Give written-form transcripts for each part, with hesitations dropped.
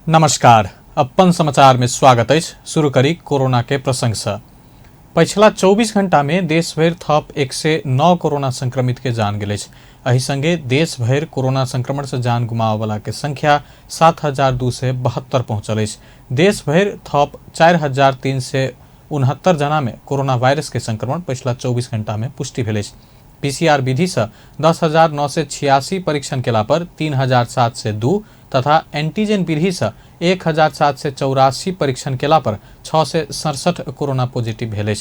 नमस्कार। अपन समाचार में स्वागत है। शुरू करी कोरोना के प्रसंग से। पिछला 24 घंटा में देश भर थप 109 कोरोना संक्रमित के जान गए। एही संगे देश भर कोरोना संक्रमण से जान गुमावे वाला के संख्या 7,272 पहुंचल। देश भर थप 4,369 जना में कोरोना वायरस के संक्रमण पिछला 24 घंटा में पुष्टि भेल। पीसीआर विधि से 10,986 परीक्षण केला पर 3,702 तथा एंटीजन विधि से 1,784 परीक्षण केला पर 667 कोरोना पॉजिटिव भेल।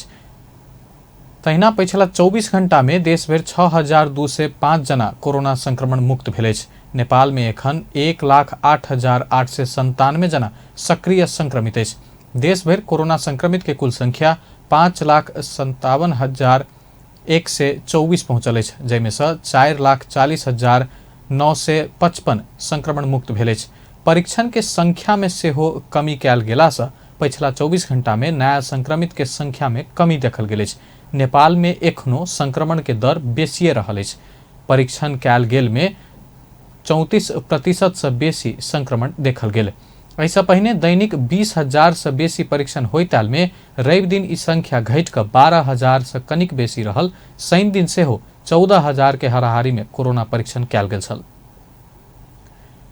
तहिना पिछला 24 घंटा में देश भर 6,205 जना कोरोना संक्रमण मुक्त भेल। नेपाल में एखन 1,08,897 जना सक्रिय संक्रमित है। देश भर कोरोना संक्रमित के कुल संख्या 5,57,124 पहुंचल, जैमे से 4,40,955 संक्रमण मुक्त भेल। परीक्षण के संख्या में सेहो कमी कैल गेला से पिछला 24 घंटा में नया संक्रमित के संख्या में कमी देखल गेल। नेपाल में एखनो संक्रमण के दर बेसिए रहल। परीक्षण कैल गेल में 34% से बेसी संक्रमण देखल गेल। ऐसा पहले दैनिक 20,000 से बेसी परीक्षण होइताल में रवि दिन ई संख्या घट कर 12,000 से कनिक बेसी रहल। शनि दिन सेहो 14,000 के हाराहारी में कोरोना परीक्षण कैल गेल छल।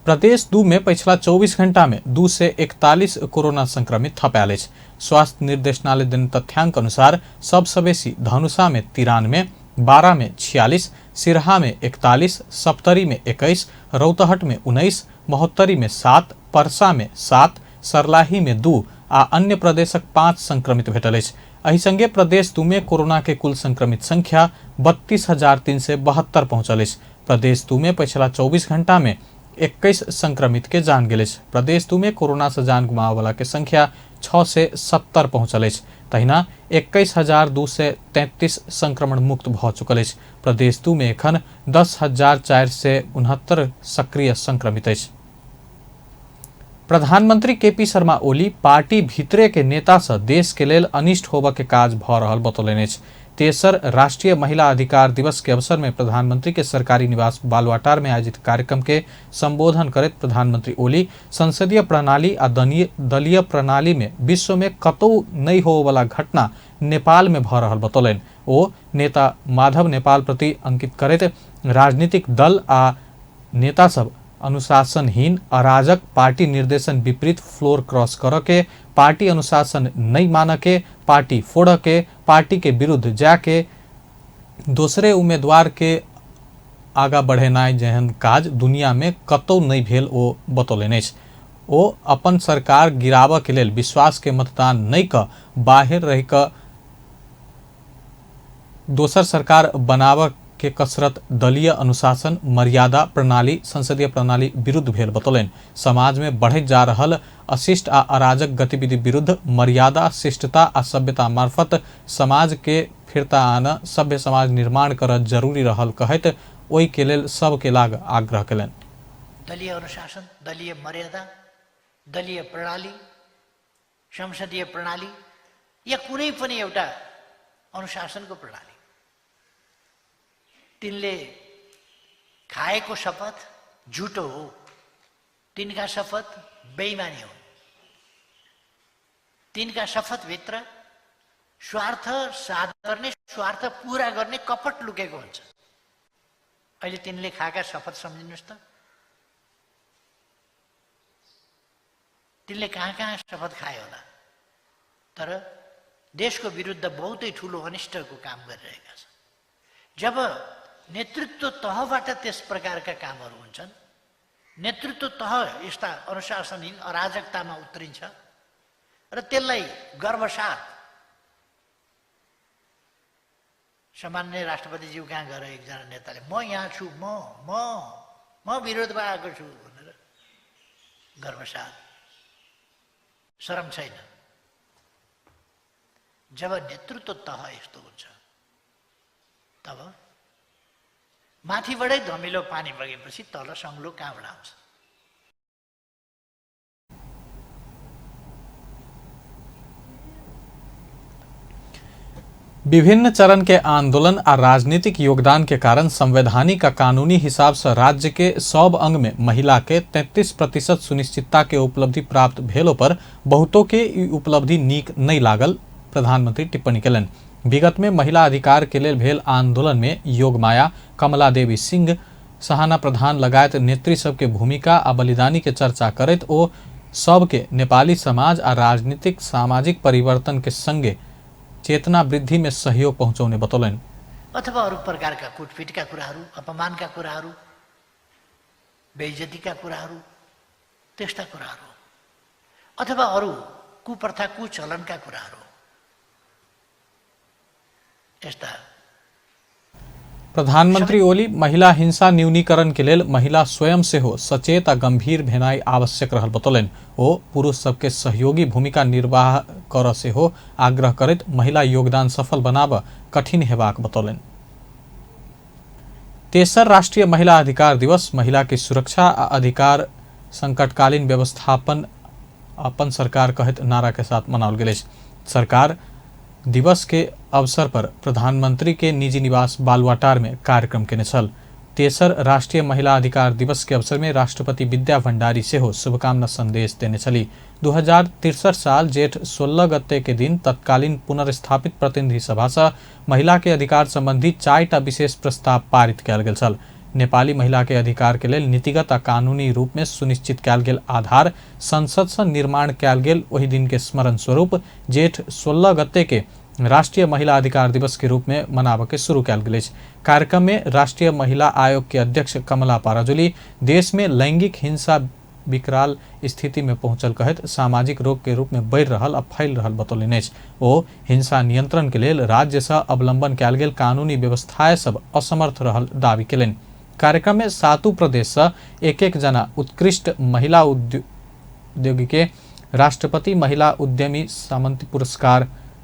प्रदेश 2 में पिछला 24 घंटा में 2 से 41 कोरोना संक्रमित थप आयल। स्वास्थ्य निर्देशनालय दिन तथ्यांक अनुसार सबसे बेसी धनुषा में 93, बारा में 46, सिरहा में 41, सप्तरी में 21, रौतहट में 19, महोत्तरी में 7, परसा में 7, सर्लाही में 2 आ अन्य प्रदेशक 5 संक्रमित भेटल। एही संगे प्रदेश 2 में कोरोना के कुल संक्रमित संख्या 32,372 पहुंचल। प्रदेश 2 में पिछला 24 घंटा में 21 संक्रमित के जान गेल। प्रदेश 2 में कोरोना से जान गुमावे वाला के संख्या 6 से 70 पहुंचल। तहिना 21,233 संक्रमण मुक्त भ चुकल। प्रदेश 2 में एखन 10,469 सक्रिय संक्रमित है। प्रधानमंत्री केपी शर्मा ओली पार्टी भीतरे के नेता से देश के लेल अनिष्ट होबा के काज भ रहल बतौलनि। तेसर राष्ट्रीय महिला अधिकार दिवस के अवसर में प्रधानमंत्री के सरकारी निवास बालुवाटार में आयोजित कार्यक्रम के संबोधन करते प्रधानमंत्री ओली संसदीय प्रणाली आ दलीय प्रणाली में विश्व में कतौ नहीं हो वाला घटना नेपाल में भ रहल बतौलनि। ओ नेता माधव नेपाल प्रति अंकित करते राजनीतिक दल आ नेता सब अनुशासनहीन अराजक पार्टी निर्देशन विपरीत फ्लोर क्रॉस कर के पार्टी अनुशासन नहीं मान के पार्टी फोड़ के पार्टी के विरुद्ध जाके दूसरे उम्मीदवार के आगा बढ़ेनाइ जेहन काज दुनिया में कतौ नहीं भेल ओ बतौलनि। ओ अपन सरकार गिराबऽ के लेल विश्वास के मतदान नहीं क बाहर रह क दोसर सरकार बनाबऽ के कसरत दलीय अनुशासन मर्यादा प्रणाली संसदीय प्रणाली विरुद्ध भेल बतौलनि। समाज में बढ़े जा रहल अशिष्ट आ अराजक गतिविधि विरुद्ध मर्यादा शिष्टता आ सभ्यता मार्फत समाज के फिरता आना सभ्य समाज निर्माण करत जरूरी रहल कहत ओहि के लेल सब के लाग आग्रह कयलनि। दलीय अनुशासन, दलीय मर्यादा, दलीय प्रणाली, संसदीय प्रणाली या कुनै पनि एउटा अनुशासनको प्रणाली तिनले खाएको शपथ झुटो हो, तिनका शपथ बेईमानी हो, तिनका शपथ भित्र स्वार्थ साधन गर्ने स्वार्थ पूरा गर्ने कपट लुकेको हुन्छ। अहिले तिनले खाएका शपथ सम्झिनुस् त, तिनले कहाँ कहाँ शपथ खाए होला, तर देशको विरुद्ध बहुतै ठुलो अनिष्टको काम गरिरहेका छन्। जब नेतृत्व तहबाट त्यस प्रकारका कामहरू हुन्छन्, नेतृत्व तह यस्ता अनुशासनहीन अराजकतामा उत्रिन्छ र त्यसलाई गर्वसाथ सामान्य राष्ट्रपतिज्यू कहाँ गएर एकजना नेताले म यहाँ छु, म विरोधमा आएको छु भनेर गर्वसाथ, शरम छैन। जब नेतृत्व तह यस्तो हुन्छ तब माथिबाटै धमिलो पानी बगेपछि तल सङ्लो कहाँबाट आउँछ? विभिन्न चरण के आंदोलन आ राजनीतिक योगदान के कारण संवैधानिक आ कानूनी हिसाब से राज्य के सब अंग में महिला के 33% सुनिश्चितता के उपलब्धि प्राप्त भेलो पर बहुतों के ई उपलब्धि नीक नहीं लागल। प्रधानमंत्री टिप्पणी कयलनि। विगत में महिला अधिकार के लेल भेल आंदोलन में योगमाया, कमला देवी सिंह, सहाना प्रधान लगायत नेत्री सबके भूमिका आ बलिदानी के चर्चा करैत ओ सबके नेपाली समाज आ राजनीतिक सामाजिक परिवर्तन के संगे चेतना वृद्धि में सहयोग पहुँचाउने बतौलनि। अथवा अरू प्रकारका कुटपिटका कुराहरू, अपमानका कुराहरू, बेइज्जतीका कुराहरू, त्यस्ता कुराहरू अथवा अरू कुप्रथा कुचलनका कुराहरू यस्ता। प्रधानमंत्री ओली महिला हिंसा न्यूनीकरण के लेल महिला स्वयं से हो सचेत आ गंभीर भेनाई आवश्यक रहल बतौलनि। ओ पुरुष सबके सहयोगी भूमिका निर्वाह कर से हो आग्रह करैत महिला योगदान सफल बनाब कठिन हेबाक बतौलनि। तेसर राष्ट्रीय महिला अधिकार दिवस महिला की सुरक्षा आ अधिकार संकटकालीन व्यवस्थापन अपन सरकार कहत नारा के साथ मनाओल गेल। सरकार दिवस के अवसर पर प्रधानमंत्री के निजी निवास बालुवाटार में कार्यक्रम केने छल। तेसर राष्ट्रीय महिला अधिकार दिवस के अवसर में राष्ट्रपति विद्या भण्डारी से हो शुभकामना संदेश देने छली। 2063 साल जेठ 16 गते के दिन तत्कालीन पुनर्स्थापित प्रतिनिधि सभा से महिला के अधिकार संबंधी 4टा विशेष प्रस्ताव पारित कयल गेल छल। नेपाली महिला के अधिकार के लेल नीतिगत आ कानूनी रूप में सुनिश्चित कयल गेल आधार संसद से निर्माण कयल गेल। वही दिन के स्मरण स्वरूप जेठ 16 गते के राष्ट्रीय महिला अधिकार दिवस के रूप में मनाब के शुरू कयल गेल। कार्यक्रम में राष्ट्रीय महिला आयोग के अध्यक्ष कमला पाराजुली देश में लैंगिक हिंसा विकराल स्थिति में पहुंचल कहत सामाजिक रोग के रूप में बढ़ि रहल आ फैल रहल बतौलनि। ओ हिंसा नियंत्रण के लेल राज्य से अवलंबन कयल गेल कानूनी व्यवस्थाएं सब असमर्थ रहल दावी केलनि। कार्यक्रम में 7 प्रदेश से एक जना उत्कृष्ट महिला उद्योगी के राष्ट्रपति महिला उद्यमी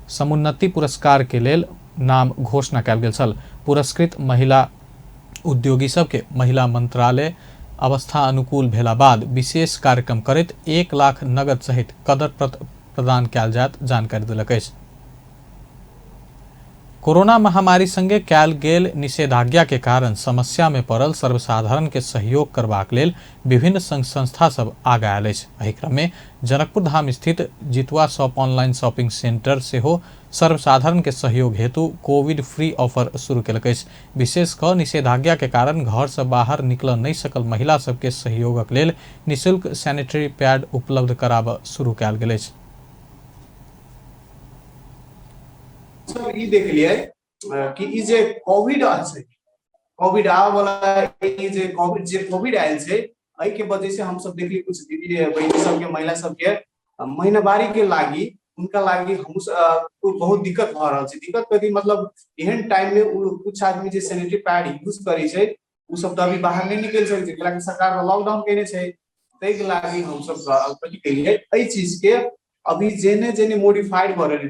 समुन्नति पुरस्कार के लेल नाम घोषणा कयल गेल छल। पुरस्कृत महिला उद्योगी सबके महिला मंत्रालय अवस्था अनुकूल भेला बाद विशेष कार्यक्रम करैत 1 लाख नगद सहित कदर प्रदान कयल जायत जानकारी देलक अछि। कोरोना महामारी संगे कयल गेल निषेधाज्ञा के कारण समस्या में पड़ल सर्वसाधारण के सहयोग करबाक लेल विभिन्न संघ संस्था सब आगे आयल अछि। एहि क्रम में जनकपुर धाम स्थित जितुआ शॉप ऑनलाइन शॉपिंग सेंटर से हो सर्वसाधारण के सहयोग हेतु कोविड फ्री ऑफर शुरू केलक अछि। विशेष क निषेधाज्ञा के कारण घर से बाहर निकल नहीं सकल महिला सबके सहयोगक लेल निःशुल्क सैनिटरी पैड उपलब्ध कराब शुरू कयल गेल अछि। ई देख लिए कि ई जे कोविड আছে कोविड आवे वाला ई जे कोविड आयल छै एहि के वजह से हम सब देखली कुछ दीदी बहनी सब के महिला सब के महीनावारी के लागी उनका लागी हम बहुत दिक्कत भ रहल छै। दिक्कत कथी मतलब एहन टाइम में कुछ आदमी जे सैनिटरी पैड यूज करै छै उ सब त अभी बाहर नहीं निकल सकै छै कियाकि सरकार लॉकडाउन केने छै। तै के लागी हम सब अथी केलिए एहि चीज के अभी जेने जेने मॉडिफाइड भ रहल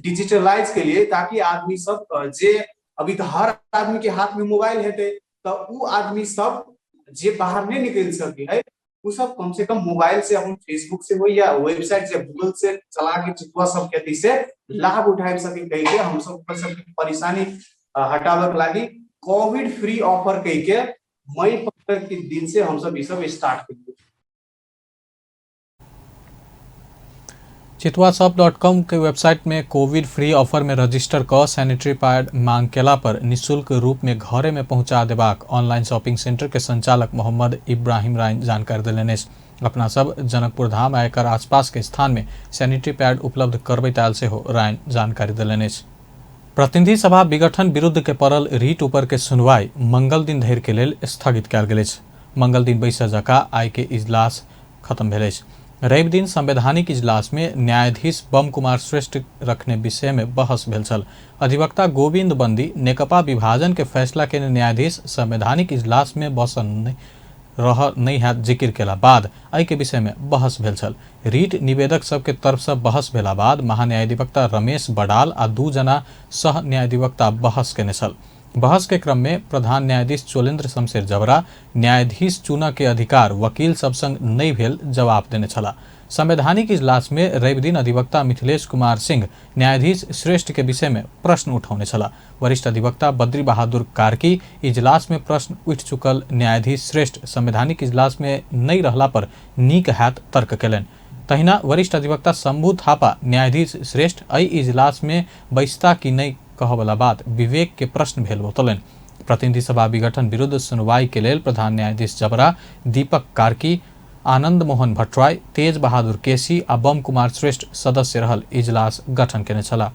डिजिटलाइज के लिए ताकि आदमी सब जे अभी तो हर आदमी के हाथ में मोबाइल हेते तो उ आदमी सब जे बाहर नहीं निकल सके है उ सब कम से कम मोबाइल से अपन फेसबुक से हो या वेबसाइट से गूगल से चला के चितवा सब के से लाभ उठा सके कह के हम सब परेशानी हटावे लागी कोविड फ्री ऑफर कह के मई 15 के दिन से हम सब स्टार्ट कर चितवाशॉप.com के वेबसाइट में कोविड फ्री ऑफर में रजिस्टर क सैनिटरी पैड मांग केला पर निःशुल्क रूप में घरे में पहुंचा देबाक ऑनलाइन शॉपिंग सेंटर के संचालक मोहम्मद इब्राहिम राय जानकारी देलनि। अपना सब जनकपुर धाम आकर आसपास के स्थान में सैनिटरी पैड उपलब्ध करबैत आयल से हो राय जानकारी देलनि। प्रतिनिधि सभा विघटन विरुद्ध के पड़ल रीट ऊपर के सुनवाई मंगल दिन धरि के लेल स्थगित कयल गेल अछि। मंगल दिन बैसा जकाँ आइ के इजलास खत्म भेल अछि। रवि दिन संवैधानिक इजलास में न्यायाधीश बम कुमार श्रेष्ठ रखने विषय में बहस भेल छल। अधिवक्ता गोविंद बंदी नेकपा विभाजन के फैसला के न्यायाधीश संवैधानिक इजलास में बसन नहीं है जिक्र केला बाद एहि के विषय में बहस भेल छल। रीट निवेदक सबके तरफ से बहस भेला बाद महान्यायाधिवक्ता रमेश बडाल आ 2 जना सह न्यायाधिवक्ता बहस केने छल। बहस के क्रम में प्रधान न्यायाधीश चोलेन्द्र शमशेर जबरा न्यायाधीश चुना के अधिकार वकील सब संग नहीं भेल जवाब देने छला। संवैधानिक इजलास में रवि दिन अधिवक्ता मिथिलेश कुमार सिंह न्यायाधीश श्रेष्ठ के विषय में प्रश्न उठाउने छला। वरिष्ठ अधिवक्ता बद्री बहादुर कार्की इजलास में प्रश्न उठ चुकल न्यायाधीश श्रेष्ठ संवैधानिक इजलास में नहीं रहला पर नीक हाथ तर्क केलन। तहिना वरिष्ठ अधिवक्ता शंभू थापा न्यायाधीश श्रेष्ठ एहि इजलास में बैसता कि नहीं कहवला बात विवेक के प्रश्न भेल बतौलन। प्रतिनिधि सभा विघटन विरुद्ध सुनवाई के लेल प्रधान न्यायाधीश जबरा, दीपक कार्की, आनंद मोहन भट्टराय, तेज बहादुर केसी आ बम कुमार श्रेष्ठ सदस्य रहल इजलास गठन केने छला।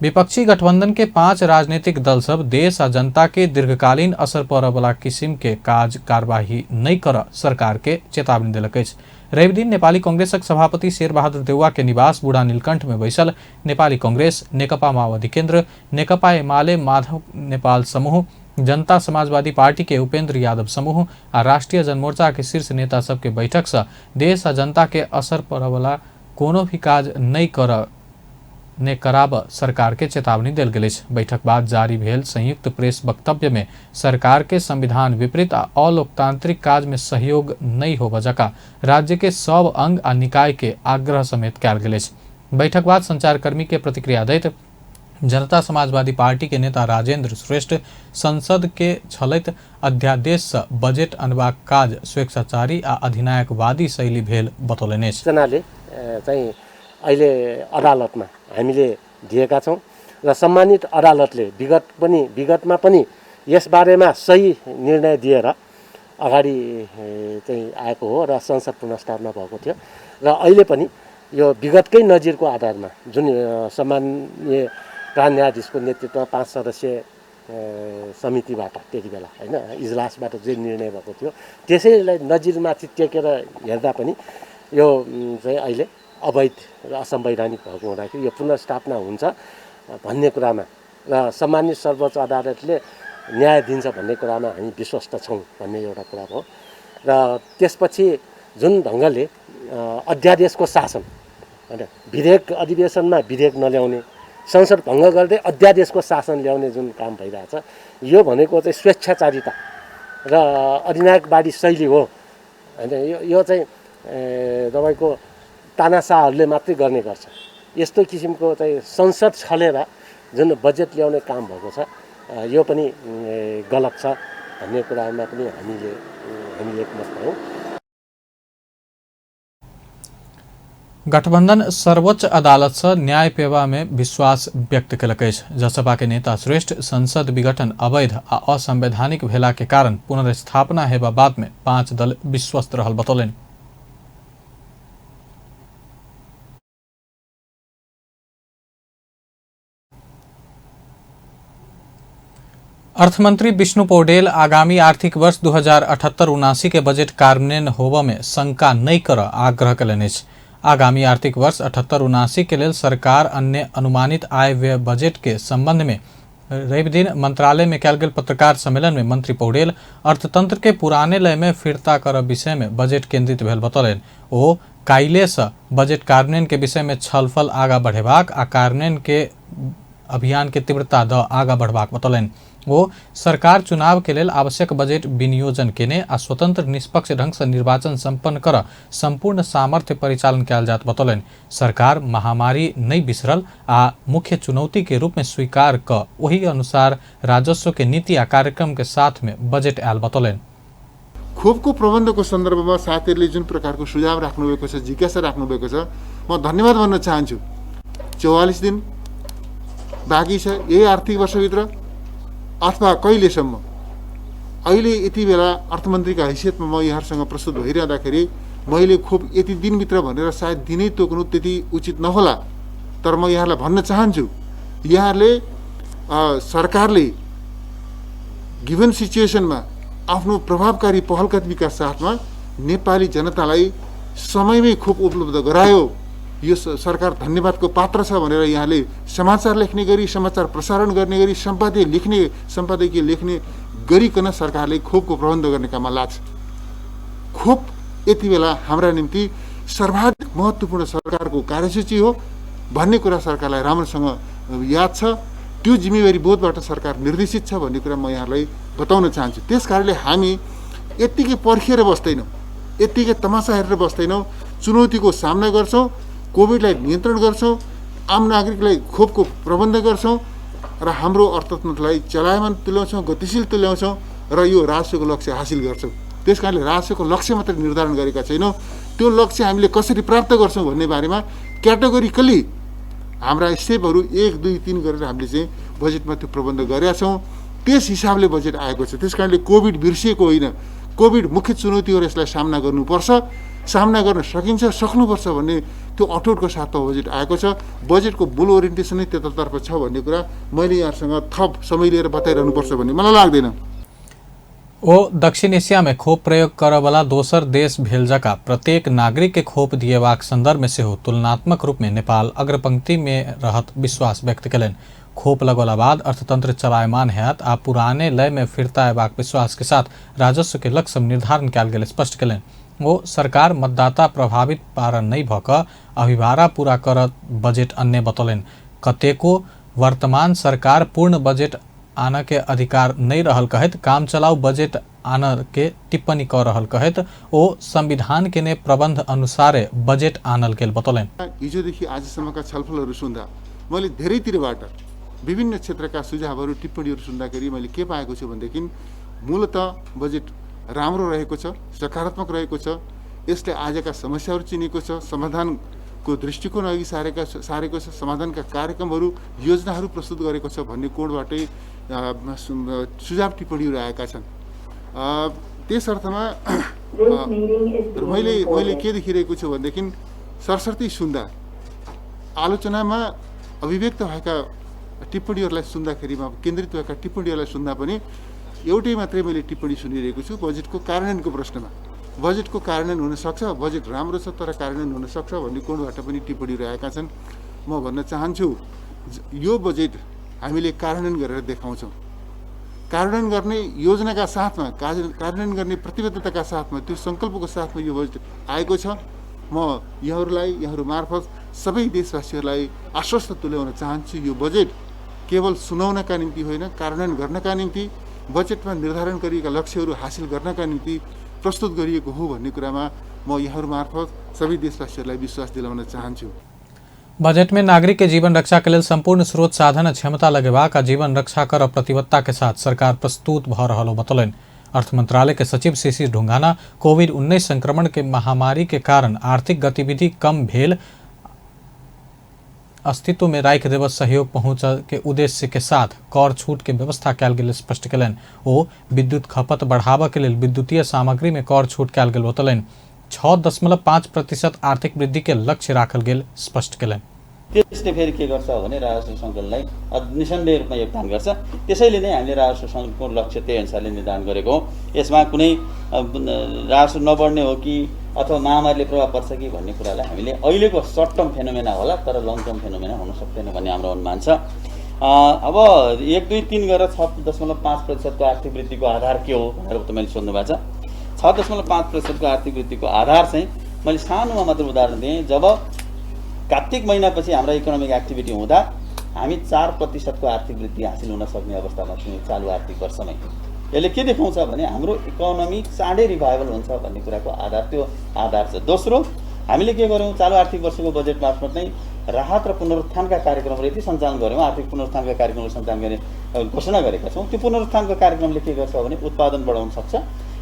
विपक्षी गठबंधन के 5 राजनीतिक दल सब देश आ जनता के दीर्घकालीन असर पड़े वाला किसिम के काज कार्यवाही नहीं कर सरकार के चेतावनी देलक अछि। रवि दिन नेपाली कांग्रेसक सभापति शेरबहादुर देउवा के निवास बूढ़ा नीलकंठ में बैसल नेपाली कांग्रेस, नेकपा माओवादी केन्द्र, नेकपा एमाले माधव नेपाल समूह, जनता समाजवादी पार्टी के उपेंद्र यादव समूह आ राष्ट्रीय जनमोर्चा के शीर्ष नेता सबके बैठक से देश आ जनता के असर पड़े वाला कोनो भी काज नहीं कराब सरकार के चेतावनी देल गेल अछि। बैठक बाद जारी भेल संयुक्त प्रेस वक्तव्य में सरकार के संविधान विपरीत आ अलोकतांत्रिक काज में सहयोग नहीं होबा जका राज्य के सब अंग आ निकाय के आग्रह समेत कयल गेल अछि। बैठक बाद संचारकर्मी के प्रतिक्रिया दैत जनता समाजवादी पार्टी के नेता राजेंद्र श्रेष्ठ संसद के छलैत अध्यादेश से बजेट अनबाक काज स्वेच्छाचारी आ अधिनायकवादी शैली भेल बतौलनि अछि। अहिले अदालतमा हामीले दिएका छौं र सम्मानित अदालतले विगतमा पनि यस बारेमा सही निर्णय दिएर अगाडि चाहिँ आएको हो र संसद पुनर्स्थापना भएको थियो र अहिले पनि यो विगतकै नजिरको आधारमा जुन सम्माननीय प्रधान न्यायाधीशको नेतृत्वमा 5 सदस्यीय समितिबाट त्यति बेला हैन इजलासबाट जे निर्णय भएको थियो त्यसैलाई नजिरमाथि टेकेर हेर्दा पनि यो चाहिँ अहिले अवैध र असंवैधानिक भएको हुँदाखेरि यो पुनर्स्थापना हुन्छ भन्ने कुरामा र सम्मानित सर्वोच्च अदालतले न्याय दिन्छ भन्ने कुरामा हामी विश्वस्त छौं भन्ने एउटा कुरा हो। र त्यसपछि जुन ढंगले अध्यादेशको शासन हैन विधेयक अधिवेशनमा विधेयक नल्याउने, संसद भङ्ग गर्दै अध्यादेशको शासन ल्याउने जुन काम भइरहेछ यो भनेको चाहिँ स्वेच्छाचारिता र अधिनायकवादी शैली हो हैन। यो चाहिँ तपाईको तानाशाहहरूले मात्रै गर्ने गर्छ। यस्तो किसिमको चाहिँ संसद छलेर जुन बजेट ल्याउने काम भएको छ यो पनि गलत छ भन्ने कुरामा पनि हामी एकमत हौं। गठबंधन सर्वोच्च अदालत से न्याय पेवा में विश्वास व्यक्त कयलक अछि। जसपा के नेता श्रेष्ठ संसद विघटन अवैध आ असंवैधानिक भेला के कारण पुनर्स्थापना हेबा बाद में 5 दल विश्वस्त रहल बतौलनि। अर्थमंत्री विष्णु पौडेल आगामी आर्थिक वर्ष 2078-79 के बजट कार्यान्वयन होबा में शंका नहीं कर आग्रह कयलनि अछि। आगामी आर्थिक वर्ष 78-79 के लेल सरकार अन्य अनुमानित आय व्यय बजट के संबंध में रवि दिन मंत्रालय में कयल गेल पत्रकार सम्मेलन में मंत्री पौडेल अर्थतंत्र के पुराने लय में फिरता कर विषय में बजट केंद्रित भेल बतौलनि। ओ काल्हि से बजट कार्यान्वयन के विषय में छलफल आगा बढ़ेबाक आ कार्यान्वयन के अभियान के तीव्रता द आगा बढ़बाक बतौलनि। वो सरकार चुनाव के लेल आवश्यक बजट विनियोजन केने आ स्वतंत्र निष्पक्ष ढंग से निर्वाचन संपन्न कर संपूर्ण सामर्थ्य परिचालन कयल जात बतौलनि। सरकार महामारी नहीं बिसरल आ मुख्य चुनौती के रूप में स्वीकार क वही अनुसार राजस्व के नीति आ कार्यक्रम के साथ में बजट आयल बतौलनि। खोपको प्रबन्धको सन्दर्भमा साथीहरूले जुन प्रकारको सुझाव राख्नुभएको छ, जिज्ञासा राख्नुभएको छ, म धन्यवाद भन्न चाहन्छु। 44 दिन बाँकी छ यही आर्थिक वर्षभित्र अथवा कहिलेसम्म। अहिले यति बेला अर्थमन्त्रीका हैसियतमा म यहाँहरूसँग प्रस्तुत भइरहँदाखेरि मैले खोप यति दिनभित्र भनेर सायद दिनै तोक्नु त्यति उचित नहोला। तर म यहाँलाई भन्न चाहन्छु यहाँहरूले सरकारले गिभन सिचुएसनमा आफ्नो प्रभावकारी पहलकदमीका साथमा नेपाली जनतालाई समयमै खोप उपलब्ध गरायो। यो सरकार धन्यवादको पात्र छ भनेर यहाँले समाचार लेख्ने गरी, समाचार प्रसारण गर्ने गरी, सम्पादकीय लेख्ने गरिकन सरकारले खोपको प्रबन्ध गर्ने काममा लाग्छ। खोप यति बेला हाम्रा निम्ति सर्वाधिक महत्त्वपूर्ण सरकारको कार्यसूची हो भन्ने कुरा सरकारलाई राम्रोसँग याद छ। त्यो जिम्मेवारी बोधबाट सरकार निर्देशित छ भन्ने कुरा म यहाँलाई बताउन चाहन्छु। त्यसकारणले हामी यत्तिकै पर्खिएर बस्दैनौँ। यत्तिकै तमासा हेरेर बस्दैनौँ, चुनौतीको सामना गर्छौँ, कोभिडलाई नियन्त्रण गर्छौँ, आम नागरिकलाई खोपको प्रबन्ध गर्छौँ र हाम्रो अर्थतन्त्रलाई चलायमान तुल्याउँछौँ, गतिशील तुल्याउँछौँ र यो राष्ट्रको लक्ष्य हासिल गर्छौँ। त्यस कारणले राष्ट्रको लक्ष्य मात्रै निर्धारण गरेका छैनौँ, त्यो लक्ष्य हामीले कसरी प्राप्त गर्छौँ भन्ने बारेमा क्याटेगोरिकली हाम्रा स्टेपहरू 1, 2, 3 गरेर हामीले चाहिँ बजेटमा त्यो प्रबन्ध गरेका छौँ। त्यस हिसाबले बजेट आएको छ। त्यस कारणले कोभिड बिर्सिएको होइन, कोभिड मुख्य चुनौतीहरू, यसलाई सामना गर्नुपर्छ, सामना गर्न सकिन्छ, सक्नुपर्छ भन्ने त्यो अठोटको साथमा बजेट आएको छ। बजेटको मूल ओरिएन्टेसन नै त्यतातर्फ छ भन्ने कुरा मैले यहाँसँग थप समय लिएर बताइरहनुपर्छ भन्ने मलाई लाग्दैन। ओ दक्षिण एशिया में खोप प्रयोग करय वाला दोसर देश भेल जका प्रत्येक नागरिक के खोप दिएबाक संदर्भ में सेहो तुलनात्मक रूप में नेपाल अग्रपंक्ति में रहत विश्वास व्यक्त कयलनि। खोप लगौला बाद अर्थतंत्र चलायमान हैत आ पुराने लय में फिरता अयबाक विश्वास के साथ राजस्व के लक्ष्य निर्धारण कयल गेल स्पष्ट कयलनि। वो सरकार मतदाता प्रभावित पार नहीं भ क अभिभारा पूरा करत बजेट अन्य बतौलनि। कतेको वर्तमान सरकार पूर्ण बजेट आना के अधिकार नहीं रहल कहत काम चलाऊ बजेट आना के टिप्पणी कर रहल कहत ओ संविधान के ने प्रबंध अनुसार बजेट आनल गेल बतौलनि। हिजोदेखि आजसम्मका छलफलहरू सुन्दा मैले धेरैतिरबाट विभिन्न क्षेत्रका सुझावहरू, टिप्पणीहरू सुन्दाखेरि मैले के पाएको छु भनेदेखि मूलतः बजेट राम्रो रहेको छ, सकारात्मक रहेको छ, यसले आजका समस्याहरू चिनेको छ, समाधानको दृष्टिकोण अघि सारेको छ, समाधानका कार्यक्रमहरू, योजनाहरू प्रस्तुत गरेको छ भन्ने कोणबाटै सुझाव टिप्पणीहरू आएका छन्। त्यस अर्थमा मैले के देखिरहेको छु भनेदेखि सरसर्ती सुन्दा आलोचनामा अभिव्यक्त भएका टिप्पणीहरूलाई सुन्दाखेरिमा केन्द्रित भएका टिप्पणीहरूलाई सुन्दा पनि एउटै मात्रै मैले टिप्पणी सुनिरहेको छु, बजेटको कार्यान्वयनको प्रश्नमा। बजेटको कार्यान्वयन हुन सक्छ, बजेट राम्रो छ तर कार्यान्वयन हुन सक्छ भन्ने कोणबाट पनि टिप्पणीहरू आएका छन्। म भन्न चाहन्छु यो बजेट हामीले कार्यान्वयन गरेर देखाउँछौँ। कार्यान्वयन गर्ने योजनाका साथमा, कार्यान्वयन गर्ने प्रतिबद्धताका साथमा, त्यो सङ्कल्पको साथमा यो बजेट आएको छ। म यहाँहरू मार्फत सबै देशवासीहरूलाई आश्वस्त तुल्याउन चाहन्छु, यो बजेट केवल सुनाउनका निम्ति होइन, कार्यान्वयन गर्नका निम्ति, बजेटमा निर्धारण गरिएका लक्ष्यहरू हासिल गर्नका निम्ति प्रस्तुत गरिएको हो भन्ने कुरामा म यहाँहरू मार्फत सबै देशवासीहरूलाई विश्वास दिलाउन चाहन्छु। बजट में नागरिक के जीवन रक्षा के लिए संपूर्ण स्रोत साधन क्षमता लगेबाक जीवन रक्षा कर प्रतिबद्धता के साथ सरकार प्रस्तुत भ रहल बतौलनि। अर्थ मंत्रालय के सचिव शिशिर ढुंगाना कोविड-19 संक्रमण के महामारी के कारण आर्थिक गतिविधि कम भेल अस्तित्व में राखि देव सहयोग पहुँच के उद्देश्य के साथ कर छूट के व्यवस्था कयल गेल स्पष्ट कयलनि। ओ विद्युत खपत बढ़ावा के लेल विद्युतीय सामग्री में कर छूट कयल गेल बतौलनि। 6.5% आर्थिक वृद्धि के लक्ष्य राखल गेल स्पष्ट कयलनि। त्यसले फेरि के गर्छ भने राजस्व सङ्कलनलाई निसन्देह रूपमा योगदान गर्छ। त्यसैले नै हामीले राजस्व सङ्कलनको लक्ष्य त्यही अनुसारले निर्धारण गरेको हो। यसमा कुनै राजस्व नबढ्ने हो कि अथवा महामारीले प्रभाव पर्छ कि भन्ने कुरालाई हामीले अहिलेको सर्ट टर्म फेनोमेना होला तर लङ टर्म फेनोमेना हुन सक्दैन भन्ने हाम्रो अनुमान छ। अब 1, 2, 3 गरेर 6.5% आर्थिक वृद्धिको आधार के हो भनेर तपाईँले सोध्नु भएको छ। 6.5% आर्थिक वृद्धिको आधार चाहिँ मैले सानोमा मात्र उदाहरण दिएँ। जब कार्तिक महिनापछि हाम्रा इकोनोमिक एक्टिभिटी हुँदा हामी 4% आर्थिक वृद्धि हासिल हुन सक्ने अवस्थामा छौँ चालु आर्थिक वर्षमै। यसले के देखाउँछ भने हाम्रो इकोनोमी चाँडै रिभाइभल हुन्छ भन्ने कुराको आधार त्यो आधार छ। दोस्रो, हामीले के गर्यौँ, चालु आर्थिक वर्षको बजेट मार्फत नै राहत र पुनरुत्थानका कार्यक्रमहरू यति सञ्चालन गऱ्यौँ, आर्थिक पुनरुत्थानका कार्यक्रमहरू सञ्चालन गर्ने घोषणा गरेका छौँ। त्यो पुनरुत्थानको कार्यक्रमले के गर्छ भने उत्पादन बढाउन सक्छ,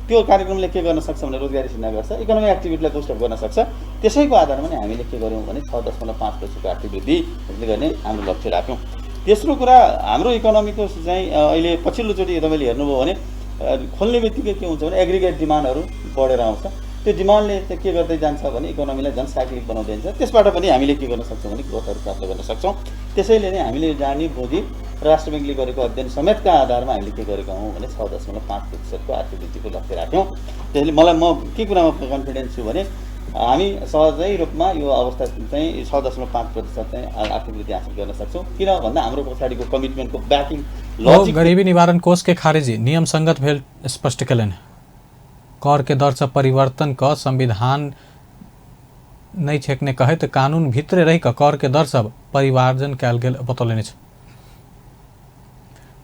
त्यो कार्यक्रमले के गर्न सक्छ भने रोजगारी सृजना गर्छ, इकोनोमिक एक्टिभिटीलाई बुस्टअप गर्न सक्छ। त्यसैको आधारमा नै हामीले के गर्यौँ भने 6.5% आर्थिक वृद्धि गर्ने हाम्रो लक्ष्य राख्यौँ। तेस्रो कुरा, हाम्रो इकोनोमीको चाहिँ अहिले पछिल्लोचोटि तपाईँले हेर्नुभयो भने खोल्ने बित्तिकै के हुन्छ भने एग्रिगेट डिमान्डहरू बढेर आउँछ। त्यो डिमान्डले चाहिँ के गर्दै जान्छ भने इकोनोमीलाई झन् साइक्लिक बनाउँदै जान्छ। त्यसबाट पनि हामीले के गर्न सक्छौँ भने ग्रोथहरू प्राप्त गर्न सक्छौँ। त्यसैले नै हामीले जानी बुझी राष्ट्र ब्याङ्कले गरेको अध्ययन समेतका आधारमा हामीले के गरेका हौँ भने 6.5% आर्थिक वृद्धिको लक्ष्य राख्यौँ। त्यसले मलाई म के कुरामा कन्फिडेन्स छु भने हामी सहजै रूपमा यो अवस्था चाहिँ 6.5% चाहिँ आर्थिक वृद्धि हासिल गर्न सक्छौँ। किन भन्दा हाम्रो पछाडिको कमिटमेन्टको ब्याकिङ लजिक गरीबी निवारण कोष के खारेजी नियम संगत भेल स्पष्ट कयलनि। कर के दर से परिवर्तन का संविधान नहीं छेकने कहत कानून भीतरे रही कर के दर सब परिवार्जन कयल गेल बतौलनि।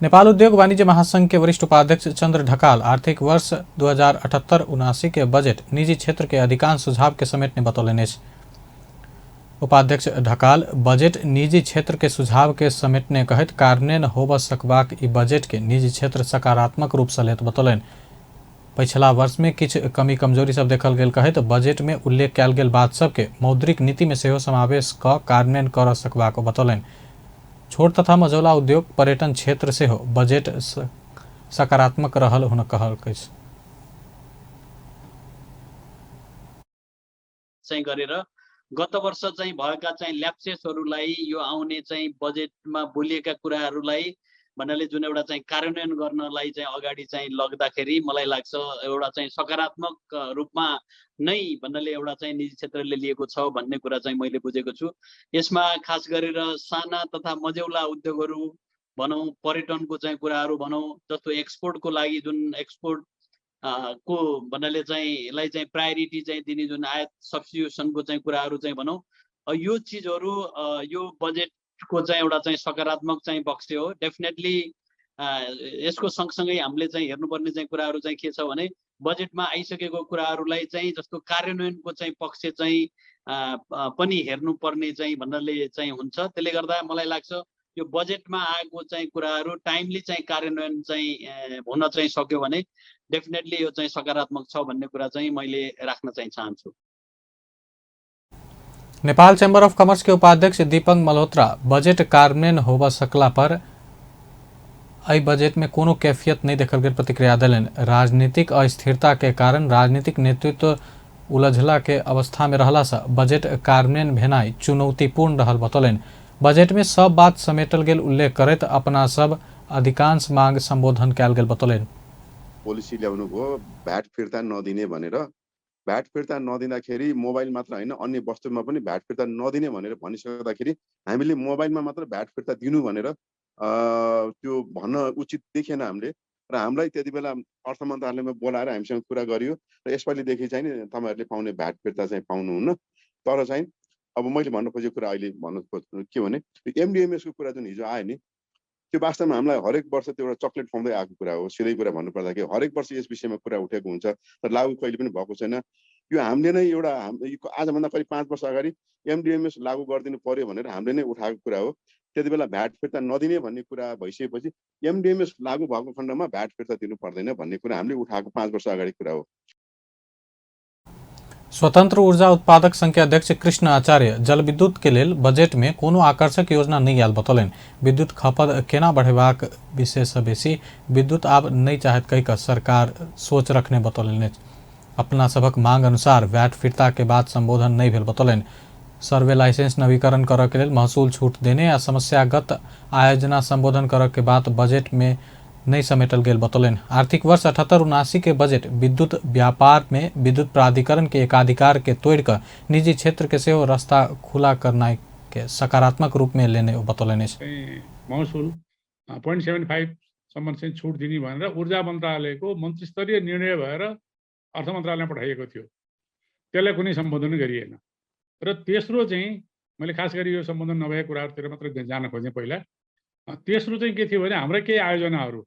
नेपाल उद्योग वाणिज्य महासंघ के वरिष्ठ उपाध्यक्ष चंद्र ढकाल आर्थिक वर्ष 2078-79 के बजट निजी क्षेत्र के अधिकांश सुझाव के समेटने बतौलनि अछि। उपाध्यक्ष ढकाल बजट निजी क्षेत्र के सुझाव के समेटने कहत कार्यान्वयन होब सकबाक ई बजट के निजी क्षेत्र सकारात्मक रूप से लेत बतौलनि। पिछला वर्ष में किछ कमी कमजोरी सब देखल गेल कहत बजट में उल्लेख कयल गेल बात सब के मौद्रिक नीति में सेहो समावेश क कार्यान्वयन कर सकबाक बतौलनि। छोट तथा मझौला उद्योग पर्यटन क्षेत्र से हो बजट सकारात्मक रहल हुन कहल चाहिँ गरेर गत वर्ष चाहिँ भएका चाहिँ ल्याप्सेसहरूलाई यो आउने चाहिँ बजेटमा बोलिएका कुराहरूलाई भन्नाले जुन एउटा चाहिँ कार्यान्वयन गर्नलाई चाहिँ अगाडि चाहिँ लग्दाखेरि मलाई लाग्छ एउटा चाहिँ सकारात्मक रूपमा नै भन्नाले एउटा चाहिँ निजी क्षेत्रले लिएको छ भन्ने कुरा चाहिँ मैले बुझेको छु। यसमा खास गरेर साना तथा मझौला उद्योगहरू भनौँ, पर्यटनको चाहिँ कुराहरू भनौँ, जस्तो एक्सपोर्टको लागि जुन एक्सपोर्ट को भन्नाले चाहिँ यसलाई चाहिँ प्रायोरिटी चाहिँ दिने जुन आयात सब्स्टिट्युसनको चाहिँ कुराहरू चाहिँ भनौँ, यो चिजहरू यो बजेटको चाहिँ एउटा चाहिँ सकारात्मक चाहिँ पक्ष हो। डेफिनेटली यसको सँगसँगै हामीले चाहिँ हेर्नुपर्ने चाहिँ कुराहरू चाहिँ के छ भने बजेटमा आइसकेको कुराहरूलाई चाहिँ जस्तो कार्यान्वयनको चाहिँ पक्ष चाहिँ पनि हेर्नुपर्ने चाहिँ भन्नाले चाहिँ हुन्छ। त्यसले गर्दा मलाई लाग्छ यो बजेटमा आएको चाहिँ कुराहरू टाइमली चाहिँ कार्यान्वयन चाहिँ हुन चाहिँ सक्यो भने डेफिनेटली यो चाहिँ सकारात्मक छ भन्ने कुरा चाहिँ मैले राख्न चाहिँ चाहन्छु। नेपाल चैम्बर ऑफ कॉमर्स के उपाध्यक्ष दीपक मल्होत्रा बजट कार्यान्वयन होब सकला पर एहि बजट में कोनो कैफियत नहीं देखल गेल प्रतिक्रिया दिलनि। राजनीतिक अस्थिरता के कारण राजनीतिक नेतृत्व उलझला के अवस्था में रहला से बजट कार्यान्वयन भेनाई चुनौतीपूर्ण रहल बतौलनि। बजट में सब बात समेटल गेल उल्लेख करत अपना सब अधिकांश मांग संबोधन कयल गेल बतौलनि। पोलिसी ल्याउनु भयो भ्याट फिर्ता नदिने भनेर, भ्याट फिर्ता नदिँदाखेरि मोबाइल मात्र होइन अन्य वस्तुमा पनि भ्याट फिर्ता नदिने भनेर भनिसक्दाखेरि हामीले मोबाइलमा मात्र भ्याट फिर्ता दिनु भनेर त्यो भन्न उचित देखेन हामीले र हामीलाई त्यति बेला अर्थ मन्त्रालयमा बोलाएर हामीसँग कुरा गरियो र यसपालिदेखि चाहिँ नि तपाईँहरूले पाउने भ्याट फिर्ता चाहिँ पाउनुहुन्न। तर चाहिँ अब मैले भन्नु खोजेको कुरा अहिले भन्नु खोज्नु के भने एमडिएमएसको कुरा जुन हिजो आयो नि त्यो वास्तवमा हामीलाई हरेक वर्ष त्यो एउटा चक्लेट खुवाउँदै आएको कुरा हो। सिधै कुरा भन्नुपर्दाखेरि हरेक वर्ष यस विषयमा कुरा उठेको हुन्छ तर लागू कहिले पनि भएको छैन। यो हामीले नै एउटा आजभन्दा करिब 5 वर्ष अगाडि एमडिएमएस लागू गरिदिनु पर्यो भनेर हामीले नै उठाएको कुरा हो। त्यति बेला भ्याट फिर्ता नदिने भन्ने कुरा भइसकेपछि एमडिएमएस लागू भएको खण्डमा भ्याट फिर्ता दिनु पर्दैन भन्ने कुरा हामीले उठाएको 5 वर्ष अगाडि कुरा हो। स्वतंत्र ऊर्जा उत्पादक संघ के अध्यक्ष कृष्ण आचार्य जल विद्युत के लेल बजट में कोनो आकर्षक योजना नहीं आयल बतौलनि। विद्युत खपत केना बढ़ेबाक विषय से बेसी विद्युत आब नहीं चाहत कहिकऽ सरकार सोच रखने बतौलनि। अपना सबक मांग अनुसार वैट फिरता के बाद संबोधन नहीं भेल बतौलनि। सर्वे लाइसेंस नवीकरण करऽ के लेल महसूल छूट देने या समस्यागत आयोजना संबोधन करऽ के बाद बजट में नहीं समेटल गेल बतौलनि। आर्थिक वर्ष 78-79 के बजट विद्युत व्यापार में विद्युत प्राधिकरण के एकाधिकार के तोड़कर निजी क्षेत्र के सेहो रास्ता खुला करना के सकारात्मक रूप में लेने बतौलनि। महसुल 0.75 सम्म चाहिँ छुट दिने भनेर ऊर्जा मन्त्रालयको मन्त्री स्तरीय निर्णय भएर अर्थ मन्त्रालयमा पठाइएको थियो। त्यसलाई कुनै सम्बोधन गरिएन र तेस्रो चाहिँ मैले खास गरी यो सम्बोधन नभएका कुराहरूतिर मात्र जान खोजेँ। पहिला तेस्रो चाहिँ के थियो भने हाम्रा केही आयोजनाहरू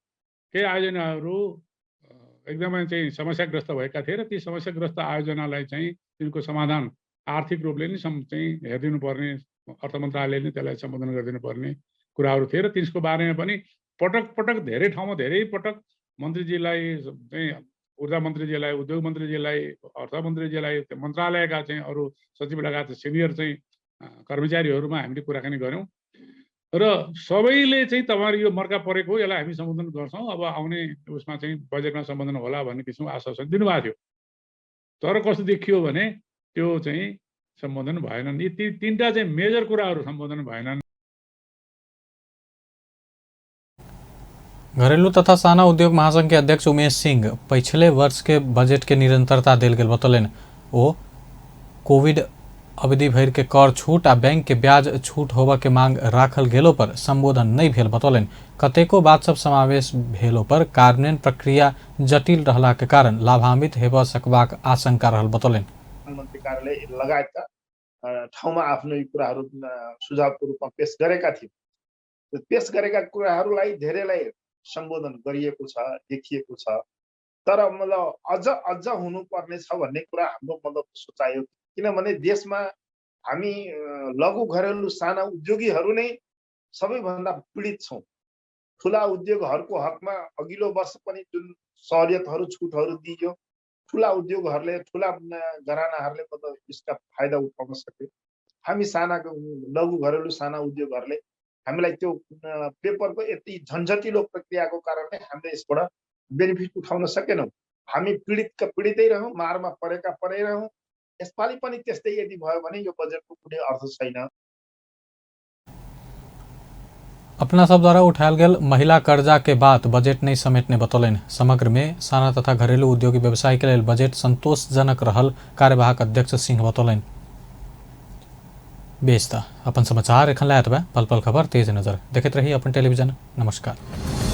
एकदमै चाहिँ समस्याग्रस्त भएका थिए र ती समस्याग्रस्त आयोजनालाई चाहिँ तिनको समाधान आर्थिक रूपले नै चाहिँ हेरिदिनु पर्ने, अर्थ मन्त्रालयले नै त्यसलाई सम्बोधन गरिदिनु पर्ने कुराहरू थिए र त्यसको बारेमा पनि पटक धेरै ठाउँमा धेरै पटक मन्त्रीजीलाई चाहिँ ऊर्जा मन्त्रीजीलाई, उद्योग मन्त्रीजीलाई, अर्थ मन्त्रीजीलाई, मन्त्रालयका चाहिँ अरू सचिव लगायत सिनियर चाहिँ कर्मचारीहरूमा हामीले कुराकानी गऱ्यौँ र सबैले चाहिँ तपाईँहरू यो मर्का परेको यसलाई हामी सम्बोधन गर्छौँ, अब आउने उसमा चाहिँ बजेटमा सम्बोधन होला भन्ने किसिमको आश्वासन दिनुभएको थियो। तर कस्तो देखियो भने त्यो चाहिँ सम्बोधन भएनन्। यी तीनटा चाहिँ मेजर कुराहरू सम्बोधन भएनन्। घरेलू तथा साना उद्योग महासंघ के अध्यक्ष उमेश सिंह पिछले वर्ष के बजट के निरंतरता देल गेल बतौलनि। ओ कोविड अवधि भर के कर छूट आ बैंक के ब्याज छूट होबा के मांग राखल गेलो पर संबोधन नहीं भेल बतौलनि। कतेको बात सब समावेश भेलो पर कार्यान्वयन प्रक्रिया जटिल रहला के कारण लाभान्वित हेब सकबाक आशंका रहल बतौलनि। प्रधानमन्त्री कार्यालय लगायतका ठाउँमा आफ्नो यी कुराहरू सुझावको रूपमा पेश गरेका थिए। पेश गरेका कुराहरूलाई धेरैलाई सम्बोधन गरिएको छ, देखिएको छ। तर मतलब अझ हुनुपर्ने छ भन्ने कुरा हाम्रो मतलब सोचाइ हो। किनभने देशमा हामी लघु घरेलु साना उद्योगीहरू नै सबैभन्दा पीडित छौँ। ठुला उद्योगहरूको हकमा अघिल्लो वर्ष पनि जुन सहुलियतहरू छुटहरू दिइयो, ठुला उद्योगहरूले ठुला घरानाहरूले मतलब यसका फाइदा उठाउन सक्यो। हामी साना लघु घरेलु साना उद्योगहरूले हामीलाई त्यो पेपरको यति झन्झटिलो प्रक्रियाको कारणले हामीले यसबाट बेनिफिट उठाउन सकेनौँ। हामी पीडितका पीडितै रहौँ, मारमा परेका परै रहौँ। यसपालि पनि त्यस्तै यदि भयो भने यो बजेटको कुनै अर्थ छैन। अपना सब द्वारा उठायल गेल महिला कर्जा के बात बजेट नहीं समेटने बतौलन। समग्र में साना तथा घरेलू उद्योगी व्यवसाय के लिए बजेट संतोषजनक रहल कार्यवाहक अध्यक्ष सिंह बतौलन। बेचता अपन समाचार एखन लायत बा पल पल खबर तेज नजर देखते रही अपन टेलीविजन। नमस्कार।